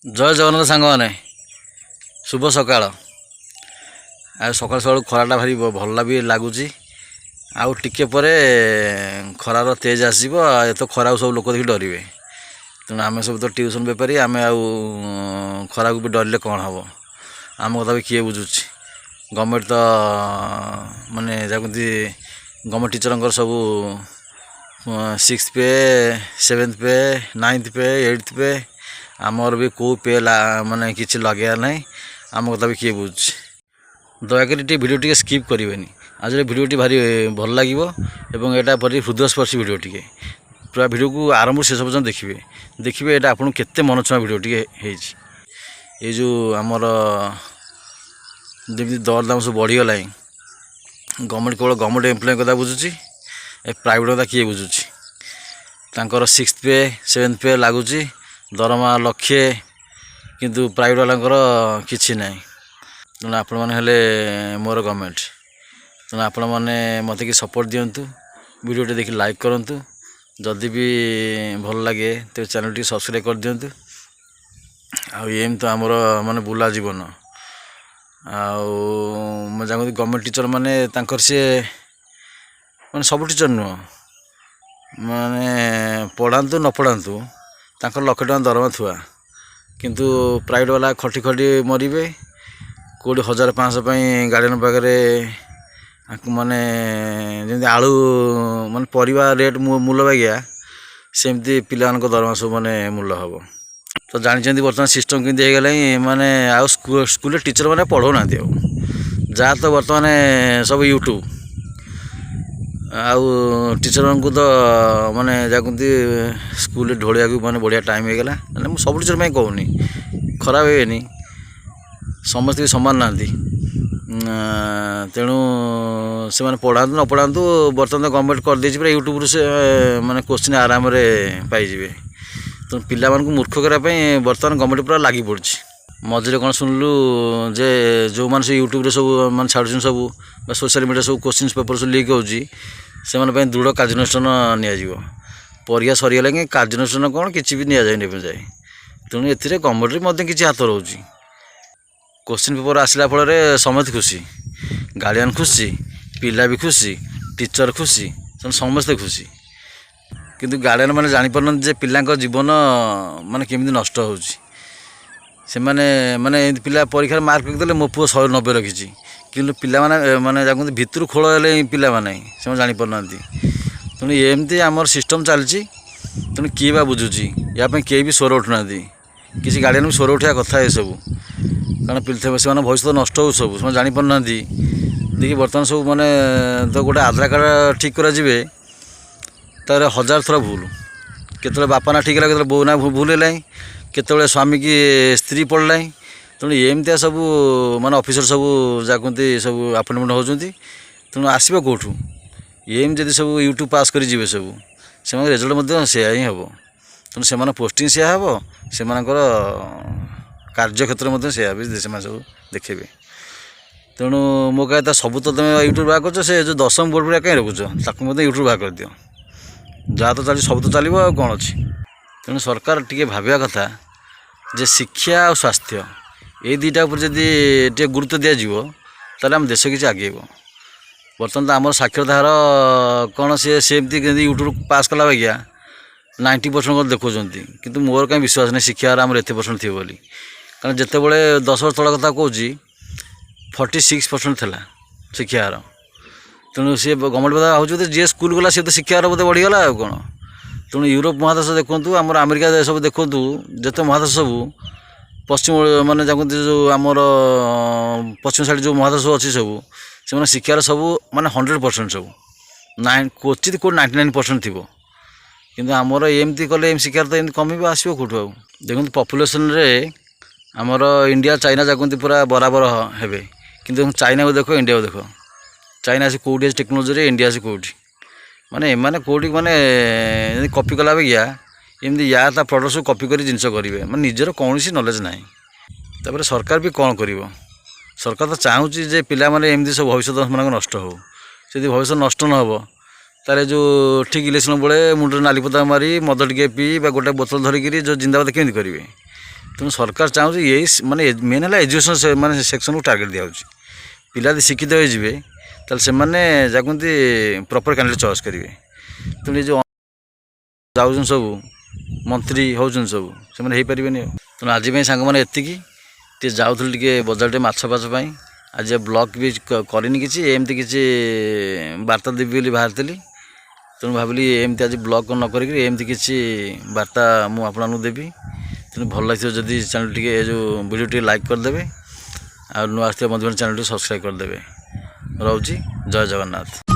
जय जगन्नाथ सांग मैंने शुभ सकाळ आ सकाळ सकाळ खराटा भारी भल भी लगुच आउ टिके परे खरार तेज आसब तो खरा सब लोक देखिए डरवे तेणु आम सब तो ट्यूशन बेपारी आम खरा को भी डरले कौन हम आम कथा भी किए बुझुच गवर्नमेंट तो माने जमी गवर्नमेंट टीचर सब 6th पे 7th पे 9th पे 8th पे आमर भी कौ पे माने किसी लगे ना आम कथा भी किए बुझ दयाकोरी भिडियो टी स्किप करेंगे आज भिडियो भारी भल लगे यहाँ भारी हृदयस्पर्शी भिडियो टी पूरा भिडियो को आरंभ शेष पर्यटन देखिए देखिए यहाँ आपको केते मन छुआ भिडियो टी ये जो आमर जमी दर दाम सब बढ़ीगला गवर्नमेंट केवल गवर्नमेंट एम्प्लॉय कथा बुझुची प्राइवेट कथा किए बुझुची तांकर 6th पे 7th पे लगुच दरमा लक्षे किंतु प्राइवेट वाला किसी ना तेणु आपण मैंने मोर गवर्नमेंट तेणु आपण मैंने मत कि सपोर्ट दिंतु वीडियो देखिए लाइक करूँ जदि भी भल लगे तो चैनल टी सब्सक्राइब कर दिंतु आम तो आमर माने बुला जीवन आउ जानते गवर्नमेंट टीचर माने सी माने सब टीचर नुह माने पढ़ातु न पढ़ातु तांकर लक्ष टका दरमा थुआ किंतु प्राइवेट वाला खटी खटी मरवे कौटी 1500 गार्डियन पाखे माने जमी आलू माने परिवा रेट मूल्य बागिया सेमती पिला दरमा सब माने मूल्य हम तो जानते बर्तमान सिस्टम केमती होगला माने आउ स्कूल टीचर मैंने पढ़ाऊना जहाँ तो बर्तमान सब यूट्यूब आउ टीचर को तो माने जाकती स्कूल ढोलिया माने बढ़िया टाइम होगला सब टीचर मैं कहूनी खराब है समस्त समान ना तेणु से मैंने पढ़ातु न पढ़ातु बर्तमान तो गवर्नमेंट कर दे पूरा यूट्यूब से माने क्वेश्चन आराम रे पाइबे तेणु पिला मूर्ख करने बर्तमान गवर्नमेंट पूरा लगी पड़ी मझे कौन शुणिलु जे जो मैंने से यूट्यूब सब मैं छाड़ुन सब सोशल मीडिया सब क्वेश्चन पेपर सब लीक होची से दृढ़ कार्यानुष्ठान निया सरीगला कि कार्यानुष्ठान कौन किसी भी नि जाए तेणु ए गवर्नमेंट किसी हाथ रोचे क्वेश्चन पेपर आसला फल समस्त खुशी गार्डियन खुशी पिला भी खुशी टीचर खुशी समस्ते खुशी किंतु गार्डियन मैंने जापर जे पिला जीवन माने केमी नष्ट हो माने पिला परीक्षा मार्क रखिदे मो पुओ 190 रखी कि पिला माने जानते भितर खोल पिला माने से जापर तेणु एमती आमर सिस्टम चलती तेणु किए बा बुझुची या किए भी स्वर उठुना किसी गार्डियन भी स्वर उठा कथा ये सब कारण पिला से भविष्य नष्ट हो सब से जापर ना देखिए बर्तमान सब माने तो गोटे आधार कार्ड ठीक करा तार 1000 थर भूल केतले बापा ना ठीक है केतले बो ना भूल है केतले स्वामी की स्त्री पड़ला तेणु एमती सब माने ऑफिसर सब जाकती सब अपॉइंटमेंट होती तेणु आसो कौटू एम जदि सब यूट्यूब पास कर जी सब से रेजल्ट से ही हम तेणु से पोस्टिंग से हम से कार्यक्षेत्र से सब देखे तेणु मो कहता सब तो तुम यूट्यूब बाहर कर से जो 10th बोर्ड पूरा कहीं रखुच यूट्यूब बाहर कर दियो जहाँ तो चली सब तो चलो आ कौन अच्छी तेणु सरकार टी भाविया कथा जे शिक्षा और स्वास्थ्य ये दुईटा उपर जदि टे गुरुत्व दिज्व ताले आम देश किसी आगे बर्तमान तो आम साक्षरता हार कौन सेमती यूट्यूब पास कला बागिया 90% देखुं किंतु मोर कहीं विश्वास नहीं शिक्षा हार आम 80% थी बोली कारण जिते बड़े 10 वर्ष तला कथा कहूँ 46% थी शिक्षा हार तेणु सी गवर्नमेंट बता भाव जी स्कूल गला सी तो शिक्षा हार बोधे बढ़ीगला आ कौन तेणु यूरोप महादेश देखूँ आम अमेरिका सब देखूँ जिते महादेश सब पश्चिम माने जानते जो आमर पश्चिम साइड जो महादेश अच्छी सब से शिक्षार सब माने 100% सब क्वचित कौट 99% थी किंतु आमर एमती कले शिक्षार तो एमती कमी आसो कौटू आ देखो पपुलेसन रे आमर इंडिया चाइना जाकती पूरा बराबर हे किंतु चाइना को देख इंडिया को देख चाइना से कौटी टेक्नोलोजी इंडिया से कौटी माने एमाने कौटी माने कॉपी कला गया एमती या प्रडक्ट सब कॉपी कर जिनस करेंगे मैं निजर कौन नॉलेज ना तापर सरकार भी कौन कर सरकार तो चाहूँगी जे पिला माने एमती सब भविष्य मान नष्ट हो से भविष्य नष्ट न हो तारे जो ठीक इलेक्शन बेले मुंडे नाली पता मारी मद टे पी गोटे बोतल धरिकी जो जिंदाबाद केमी करेंगे ତେଣୁ ସରକାର ଚାହୁଁଛି ଏଇ ମାନେ ମେନ୍ ହେଲା ଏଜୁକେସନ୍ ମାନେ ସେକ୍ସନ୍କୁ ଟାର୍ଗେଟ୍ ଦିଆହେଉଛି। ପିଲା ଯଦି ଶିକ୍ଷିତ ହୋଇଯିବେ ତାହେଲେ ସେମାନେ ଯାହା କୁହନ୍ତି ପ୍ରପର୍ କ୍ୟାଣ୍ଡିଡେଟ୍ ଚଏସ୍ କରିବେ। ତେଣୁ ଏ ଯେଉଁ ଯାଉଛନ୍ତି ସବୁ ମନ୍ତ୍ରୀ ହେଉଛନ୍ତି ସବୁ ସେମାନେ ହେଇପାରିବେନି ଆଉ। ତେଣୁ ଆଜି ପାଇଁ ସାଙ୍ଗମାନେ ଏତିକି, ଟିକେ ଯାଉଥିଲି ଟିକେ ବଜାର ଟିକେ ମାଛ ଫାଛ ପାଇଁ। ଆଜି ବ୍ଲଗ୍ ବି କରିନି କିଛି, ଏମିତି କିଛି ବାର୍ତ୍ତା ଦେବି ବୋଲି ବାହାରିଥିଲି। ତେଣୁ ଭାବିଲି ଏମିତି ଆଜି ବ୍ଲଗ୍ ନ କରିକି ଏମିତି କିଛି ବାର୍ତ୍ତା ମୁଁ ଆପଣମାନଙ୍କୁ ଦେବି। ତେଣୁ ଭଲ ଲାଗିଥିବ ଯଦି ଚ୍ୟାନେଲ୍ ଟିକେ ଏ ଯେଉଁ ଭିଡ଼ିଓ ଟିକେ ଲାଇକ୍ କରିଦେବେ, ଆଉ ନୂଆ ଆସିଥିବା ବନ୍ଧୁମାନେ ଚ୍ୟାନେଲ୍ ଟିକେ ସବସ୍କ୍ରାଇବ୍ କରିଦେବେ। ରହୁଛି, ଜୟ ଜଗନ୍ନାଥ।